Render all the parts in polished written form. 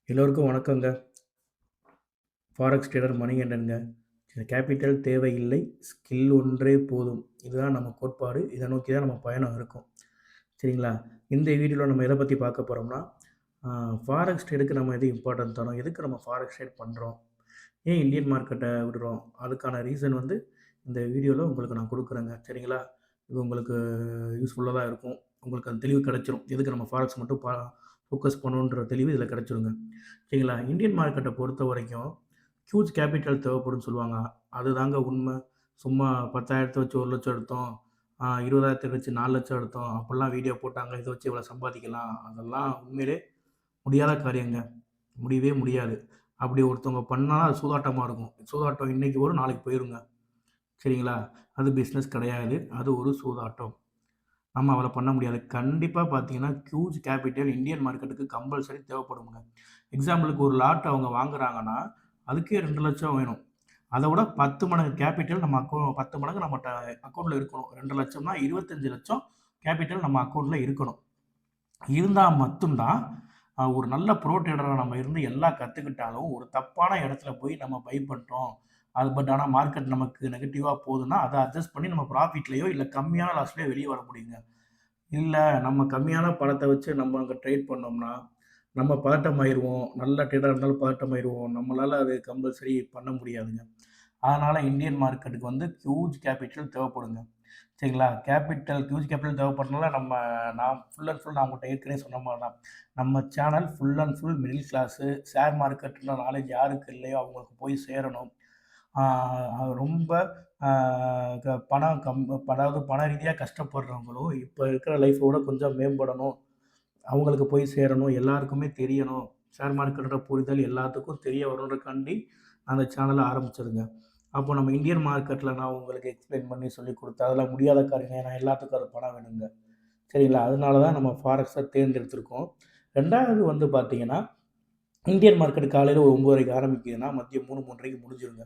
எல்லோருக்கும் வணக்கங்க. Forex trader மணிகண்டன்ங்க. கேப்பிட்டல் தேவையில்லை, ஸ்கில் ஒன்றே போதும். இதுதான் நம்ம கோட்பாடு. இதை நோக்கி தான் நம்ம பயணம் இருக்கும். சரிங்களா? இந்த வீடியோவில் நம்ம எதை பற்றி பார்க்க போகிறோம்னா, ஃபாரெக்ஸ் ட்ரேடுக்கு நம்ம எது இம்பார்ட்டன்ட் தரோம், எதுக்கு நம்ம ஃபாரெக்ஸ் ட்ரேட் பண்ணுறோம், ஏன் இந்தியன் மார்க்கெட்டை விடுறோம், அதுக்கான ரீசன் வந்து இந்த வீடியோவில் உங்களுக்கு நான் கொடுக்குறேங்க. சரிங்களா? இது உங்களுக்கு யூஸ்ஃபுல்லாக தான் இருக்கும். உங்களுக்கு அந்த தெளிவு கிடைச்சிரும். எதுக்கு நம்ம ஃபாரெக்ஸ் மட்டும் ஃபோக்கஸ் பண்ணணுன்ற தெளிவு இதில் கிடைச்சிருங்க. சரிங்களா? இந்தியன் மார்க்கெட்டை பொறுத்த வரைக்கும் ஹியூஜ் கேபிட்டல் தேவைப்படும்னு சொல்லுவாங்க. அதுதாங்க உண்மை. சும்மா 10,000 வச்சு 1,00,000 எடுத்தோம், 20,000 வச்சு 4,00,000 எடுத்தோம், அப்படிலாம் வீடியோ போட்டாங்க. இதை வச்சு இவ்வளோ சம்பாதிக்கலாம். அதெல்லாம் உண்மையிலே முடியாத காரியங்க. முடியவே முடியாது. அப்படி ஒருத்தவங்க பண்ணா அது சூதாட்டமா இருக்கும். சூதாட்டம் இன்னைக்கு வரும், நாளைக்கு போயிருங்க. சரிங்களா? அது பிஸ்னஸ் கிடையாது. அது ஒரு சூதாட்டம். நம்ம அவ்வளோ பண்ண முடியாது. கண்டிப்பா பார்த்தீங்கன்னா, ஹியூஜ் கேப்பிட்டல் இந்தியன் மார்க்கெட்டுக்கு கம்பல்சரி தேவைப்படுங்க. எக்ஸாம்பிளுக்கு ஒரு லாட் அவங்க வாங்குறாங்கன்னா, அதுக்கே 2,00,000 வேணும். அத விட 10 மடங்கு கேப்பிட்டல் நம்ம 10 மடங்கு நம்மட்ட அக்கவுண்ட்ல இருக்கணும். 2,00,000னா 25,00,000 கேப்பிட்டல் நம்ம அக்கவுண்ட்ல இருக்கணும். இருந்தா மட்டும் தான் ஒரு நல்ல ப்ரோ ட்ரேடரா நம்ம இருந்து எல்லாம் கத்துக்கிட்டாலும், ஒரு தப்பான இடத்துல போய் நம்ம பை பண்ணிட்டோம். ஆனா மார்க்கெட் நமக்கு நெகட்டிவா போகுதுன்னா, அத அட்ஜஸ்ட் பண்ணி நம்ம ப்ராஃபிட்லயோ இல்ல கம்மியான லாஸ்லயோ வெளிய வர முடியுங்க. இல்ல நம்ம கம்மியான பணத்த வச்சு நம்ம அங்க ட்ரேட் பண்ணோம்னா, நம்ம பதட்டமாயிருவோம். நல்ல ட்ரேடரா இருந்தாலும் பதட்டமாயிருவோம். நம்மளால அது கம்பல்சரி பண்ண முடியாதுங்க. அதனால இந்தியன் மார்க்கெட்டுக்கு வந்து ஹியூஜ் கேப்பிட்டல் தேவைப்படுங்க. சரிங்களா? ஹியூஜ் கேப்பிட்டல் தேவைப்படுறனால நான் ஃபுல் அண்ட் ஃபுல் நான் உங்கள்ட்ட ஏற்கனவே சொன்ன மாரி தான். நம்ம channel full and full middle class, share மார்க்கெட்ல நாலேட்ஜ் யாருக்கு இல்லையோ அவங்களுக்கு போய் சேரணும். ஆ ரொம்ப ஆ பணம் அதாவது பண ரீதியா கஷ்டப்படுறவங்களும், இப்ப இருக்கிற லைஃப்ப கொஞ்சம் மேம்படணும். அவங்களுக்கு போய் சேரணும். எல்லாருக்குமே தெரியணும். ஷேர் மார்க்கெட்டோட புரிதல் எல்லாத்துக்கும் தெரிய வரணுன்றக்காண்டி அந்த சேனல ஆரம்பிச்சதுங்க. அப்போ நம்ம இந்தியன் மார்க்கெட்ல நான் உங்களுக்கு எக்ஸ்பிளைன் பண்ணி சொல்லிக் குடுத்தேன். அதெல்லாம் முடியாத காரியங்க. ஏன்னா எல்லாத்துக்கும் அது பணம் வேணுங்க. சரிங்களா? அதனால தான் நம்ம ஃபாரெக்ஸ தேர்ந்தெடுத்திருக்கோம். 2வது வந்து பார்த்தீங்கன்னா, இந்தியன் மார்க்கெட் காலையில ஒரு 9:30க்கு ஆரம்பிக்குதுன்னா, மதியம் 3, 3:30க்கு முடிஞ்சிருங்க.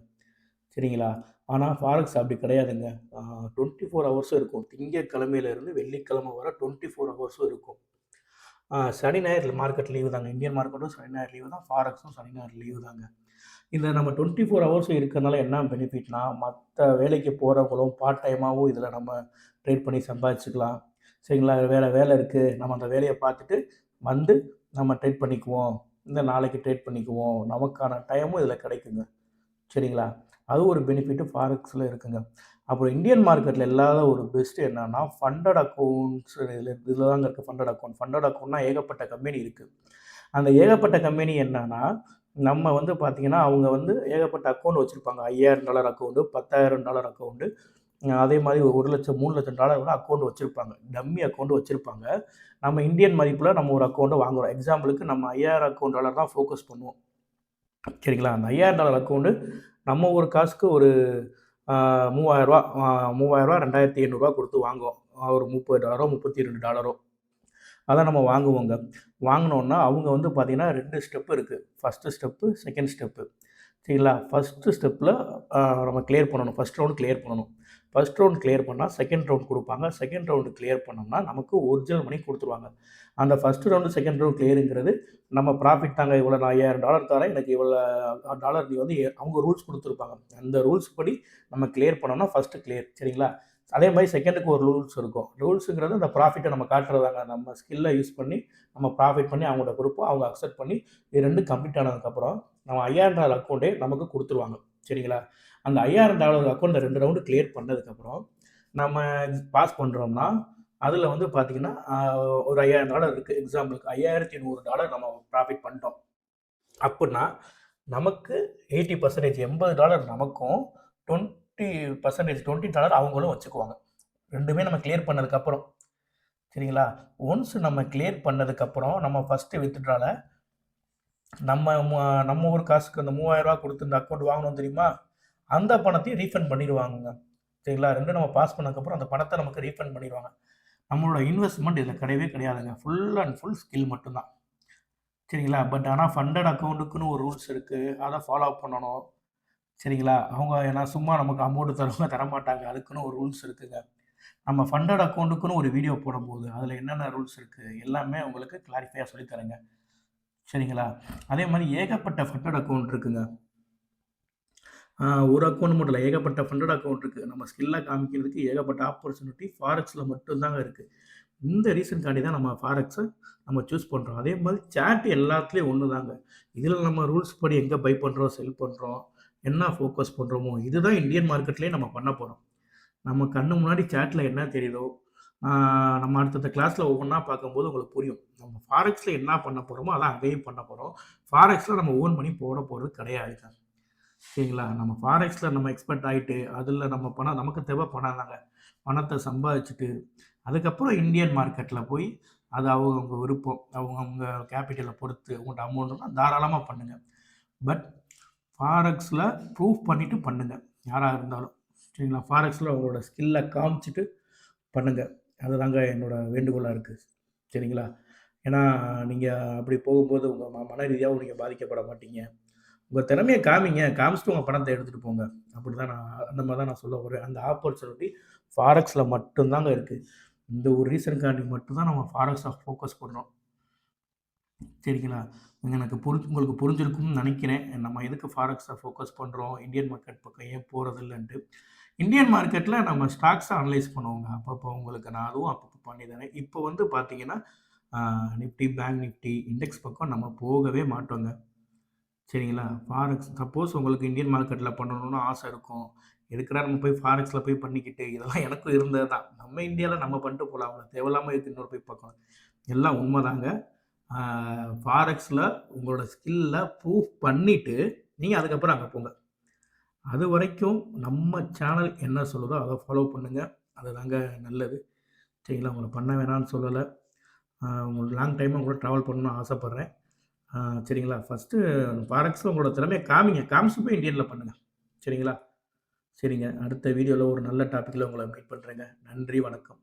சரிங்களா? ஆனா ஃபாரெக்ஸ் அப்படி கிடையாதுங்க. 24 ஹவர்ஸும் இருக்கும். திங்கட்கிழமையிலிருந்து வெள்ளிக்கிழமை வரை 24 ஹவர்ஸும் இருக்கும். சனி, ஞாயிறு மார்க்கெட் லீவு தாங்க. இந்தியன் மார்க்கெட்டும் சனி, ஞாயிறு லீவு தான். ஃபாரெக்ஸும் சனி, ஞாயிறு லீவு தாங்க. இந்த நம்ம 24 ஹவர்ஸும் இருக்கிறனால என்ன பெனிஃபிட்னா, மத்த வேலைக்கு போறவங்களும் பார்ட் டைமாவும் இதில நம்ம ட்ரேட் பண்ணி சம்பாதிச்சுக்கலாம். சரிங்களா? வேற வேலை இருக்கு. நம்ம அந்த வேலைய பார்த்துட்டு வந்து நம்ம ட்ரேட் பண்ணிக்குவோம். இந்த நாளைக்கு ட்ரேட் பண்ணிக்குவோம். நமக்கான டைமும் இதில கிடைக்குங்க. சரிங்களா? அது ஒரு பெனிஃபிட் ஃபாரெக்ஸ்ல இருக்குங்க. அப்புறம் இந்தியன் மார்க்கெட்ல இல்லாத ஒரு பெஸ்ட் என்னன்னா, ஃபண்டட் அக்கவுண்ட்ஸ் இதில தாங்க இருக்கு ஃபண்டட் அக்கவுண்ட். ஃபண்டட் அக்கவுண்ட்னா ஏகப்பட்ட கம்பெனி இருக்கு. அந்த ஏகப்பட்ட கம்பெனி என்னன்னா, நம்ம வந்து பார்த்தீங்கன்னா, அவங்க வந்து ஏகப்பட்ட அக்கவுண்ட் வச்சிருப்பாங்க. $5,000 அக்கவுண்ட், $10,000 அக்கவுண்ட், அதே மாரி $1,00,000, $3,00,000 கூட அக்கவுண்ட் வச்சிருப்பாங்க. டம்மி அக்கவுண்ட் வச்சிருப்பாங்க. நம்ம இந்தியன் மதிப்புல நம்ம ஒரு அக்கவுண்ட் வாங்குறோம். எக்ஸாம்பிளுக்கு நம்ம $5,000 அக்கவுண்ட் தான் ஃபோக்கஸ் பண்ணுவோம். சரிங்களா? அந்த $5,000 அக்கவுண்ட் நம்ம ஒரு காசுக்கு ஒரு ரூ. 3000 ரூ. 3000 ரூ. 2,800 குடுத்து வாங்குவோம். ஒரு $30 $32 அத நம்ம வாங்குவோங்க. வாங்குனோன்னா, அவங்க வந்து பார்த்தீங்கன்னா 2 ஸ்டெப் இருக்கு. First step, second step. சரிங்களா? ஃபர்ஸ்ட் ஸ்டெப்ல அ நம்ம கிளியர் பண்ணணும். ஃபர்ஸ்ட் ரவுண்ட் கிளியர் பண்ணணும். ஃபர்ஸ்ட் ரவுண்ட் கிளியர் பண்ணா, செகண்ட் ரவுண்ட் குடுப்பாங்க. செகண்ட் ரவுண்ட் கிளியர் பண்ணோம்னா, நமக்கு ஒரிஜினல் மணி குடுத்துருவாங்க. அந்த ஃபர்ஸ்ட் ரவுண்டு, செகண்ட் ரவுண்ட் கிளியர்ங்கிறது நம்ம ப்ராஃபிட் தாங்க. இவ்வளோ நான் $5,000 தரேன். எனக்கு இவ்வளோ டாலர் நீ வந்து அவங்க ரூல்ஸ் குடுத்துருப்பாங்க. அந்த ரூல்ஸ் படி நம்ம கிளியர் பண்ணோம்னா, ஃபர்ஸ்ட் கிளியர். சரிங்களா? அதே மாரி செகண்டுக்கு ஒரு ரூல்ஸ் இருக்கும். ரூல்ஸுங்கிறது அந்த ப்ராஃபிட்ட நம்ம காட்டுறதாங்க. நம்ம ஸ்கில்ல யூஸ் பண்ணி, நம்ம ப்ராஃபிட் பண்ணி அவங்கள்ட்ட குடுப்போம். அவங்க அக்செப்ட் பண்ணி, இது 2ம் கம்ப்ளீட் ஆனதுக்கப்புறம், நம்ம $5,000 அக்கவுண்டே நமக்கு குடுத்துருவாங்க. சரிங்களா? அந்த $5,000 அக்கவுண்ட்ட 2 ரவுண்டு கிளியர் பண்ணதுக்கப்புறம், நம்ம பாஸ் பண்றோம்னா, அதுல வந்து பார்த்தீங்கன்னா, ஒரு $5,000 இருக்கு. எக்ஸாம்பிளுக்கு $5,100 நம்ம ப்ராஃபிட் பண்ணிட்டோம். அப்புட்ன்னா, நமக்கு 80% $80 நமக்கும், 20% $20 அவங்களும் வச்சுக்குவாங்க. 2மே நம்ம கிளியர் பண்ணதுக்கப்புறம். சரிங்களா? ஒன்ஸ் நம்ம கிளியர் பண்ணதுக்கப்புறம், நம்ம ஃபர்ஸ்ட்டு வித்ட்ரால நம்ம நம்ம ஒரு காசுக்கு அந்த ரூ. 3000 குடுத்து இந்த அக்கவுண்ட் வாங்குனோம் தெரியுமா? அந்த பணத்தையும் ரீஃபண்ட் பண்ணிருவாங்கங்க. சரிங்களா? 2ம் நம்ம பாஸ் பண்ணதுக்கப்புறம் அந்த பணத்த நமக்கு ரீஃபண்ட் பண்ணிருவாங்க. நம்மளோட இன்வெஸ்ட்மென்ட் இதுல கிடையவே கிடையாதுங்க. ஃபுல் அண்ட் ஃபுல் ஸ்கில் மட்டும் தான். சரிங்களா? பட் ஆனா ஃபண்டட் அக்கவுண்ட்டுக்குன்னு ஒரு ரூல்ஸ் இருக்கு. அத ஃபாலோ பண்ணணும். சரிங்களா? அவங்க ஏன்னா சும்மா நமக்கு அமௌண்ட் தருவாங்க, தரமாட்டாங்க. அதுக்குன்னு ஒரு ரூல்ஸ் இருக்குங்க. நம்ம ஃபண்டட் அக்கவுண்ட்டுக்குன்னு ஒரு வீடியோ போடும்போது, அதுல என்னென்ன ரூல்ஸ் இருக்கு, எல்லாமே உங்களுக்கு கிளாரிஃபையா சொல்லி தரேங்க. சரிங்களா? அதே மாரி ஏகப்பட்ட ஃபண்டட் அக்கவுண்ட் இருக்குங்க. ஒரு அக்கவுண்ட் மட்டும் இல்ல. ஏகப்பட்ட ஃபண்டட் அக்கவுண்ட் இருக்கு. நம்ம ஸ்கில்ல காமிக்கிறதுக்கு ஏகப்பட்ட ஆப்பர்ச்சுனிட்டி ஃபாரெக்ஸ்ல மட்டும் தாங்க இருக்கு. இந்த ரீசன்க்காண்டி தான் நம்ம ஃபாரெக்ஸ நம்ம சூஸ் பண்றோம். அதே மாரி சாட் எல்லாத்துலயும் ஒண்ணு தாங்க. இதுல நம்ம ரூல்ஸ் படி எங்க பை பண்றோம், செல் பண்றோம், என்ன ஃபோக்கஸ் பண்றோமோ, இதுதான் இந்தியன் மார்க்கெட்லயே நம்ம பண்ண போறோம். நம்ம கண்ணு முன்னாடி சாட்ல என்ன தெரியுதோ, ஆ நம்ம அடுத்தடுத்த கிளாஸ்ல ஒவ்வொன்னா பார்க்கும்போது உங்களுக்கு புரியும். நம்ம ஃபாரெக்ஸ்ல என்ன பண்ண போறோமோ, அதான் அங்கேயும் பண்ண போறோம். ஃபாரெக்ஸ்ல நம்ம ஓன் பண்ணி போட போறது கிடையாதுங்க. சரிங்களா? நம்ம ஃபாரெக்ஸ்ல நம்ம எக்ஸ்பெர்ட் ஆயிட்டு, அதுல நம்ம பணம் நமக்கு தேவை பணம் தாங்க. பணத்த சம்பாதிச்சுட்டு, அதுக்கப்புறம் இந்தியன் மார்க்கெட்ல போய், அது அவங்கவங்க விருப்பம். அவங்கவங்க கேபிட்டல பொறுத்து உங்கள்ட்ட அமௌண்ட்னா தாராளமா பண்ணுங்க. பட் ஃபாரெக்ஸ்ல ப்ரூஃப் பண்ணிட்டு பண்ணுங்க. யாரா இருந்தாலும். சரிங்களா? ஃபாரெக்ஸ்ல உங்களோட ஸ்கில்ல காமிச்சுட்டு பண்ணுங்க. அதுதாங்க என்னோட வேண்டுகோளா இருக்கு. சரிங்களா? ஏன்னா, நீங்க அப்படி போகும்போது உங்க மன ரீதியாவும் நீங்க பாதிக்கப்பட மாட்டீங்க. உங்க திறமைய காமிங்க. காமிச்சுட்டு உங்க பணத்த எடுத்துட்டு போங்க. அப்படிதான் அந்த மாரி தான் நான் சொல்ல வரேன். அந்த ஆப்பர்ச்சுனிட்டி ஃபாரெக்ஸ்ல மட்டும் தாங்க இருக்கு. இந்த ஒரு ரீசன்க்காண்டி மட்டும் தான் நம்ம ஃபாரெக்ஸ ஃபோக்கஸ் பண்றோம். சரிங்களா? எனக்கு உங்களுக்கு புரிஞ்சிருக்கும்னு நெனைக்கிறேன். நம்ம எதுக்கு ஃபாரெக்ஸ ஃபோக்கஸ் பண்றோம், இந்தியன் மார்க்கெட் பக்கம் ஏன் போறதில்லன்ட்டு. இந்தியன் மார்க்கெட்ல நம்ம ஸ்டாக்ஸ அனலைஸ் பண்ணுவோங்க. அப்பப்போ உங்களுக்கு நான் அதுவும் அப்பப்போ பண்ணி தரேன். இப்போ வந்து பார்த்தீங்கன்னா, ஆ நிஃப்டி, பேங்க் நிஃப்டி, இண்டெக்ஸ் பக்கம் நம்ம போகவே மாட்டோங்க. சரிங்களா? ஃபாரெக்ஸ் சப்போஸ் உங்களுக்கு இந்தியன் மார்க்கெட்ல பண்ணணும்னு ஆசை இருக்கும். எதுக்குடா நம்ம போய் ஃபாரெக்ஸ்ல போய் பண்ணிக்கிட்டு, இதெல்லாம் எனக்கும் இருந்தது தான். நம்ம இந்தியால நம்ம பண்ணிட்டு போலாம்ல. தேவையில்லாம எதுக்கு இன்னொரு போய் பார்க்கணும். எல்லாம் உண்மதாங்க. ஆ ஃபாரெக்ஸ்ல உங்களோட ஸ்கில்ல ப்ரூஃப் பண்ணிட்டு, நீங்க அதுக்கப்புறம் அங்க போங்க. அதுவரைக்கும் நம்ம சேனல் என்ன சொல்லுதோ அத ஃபாலோ பண்ணுங்க. அதுதாங்க நல்லது. சரிங்களா? உங்கள பண்ண வேணான்னு சொல்லல. உங்களுக்கு லாங் டைமா உங்க கூட ட்ராவல் பண்ணணும்னு ஆசைப்படுறேன். ஆ சரிங்களா? ஃபர்ஸ்ட்டு ஃபாரெக்ஸ்ல உங்களோட திறமைய காமிங்க. காமிச்சுட்டு போய் இந்தியன்ல பண்ணுங்க. சரிங்களா? சரிங்க. அடுத்த வீடியோல ஒரு நல்ல டாபிக்ல உங்கள மீட் பண்றேங்க. நன்றி, வணக்கம்.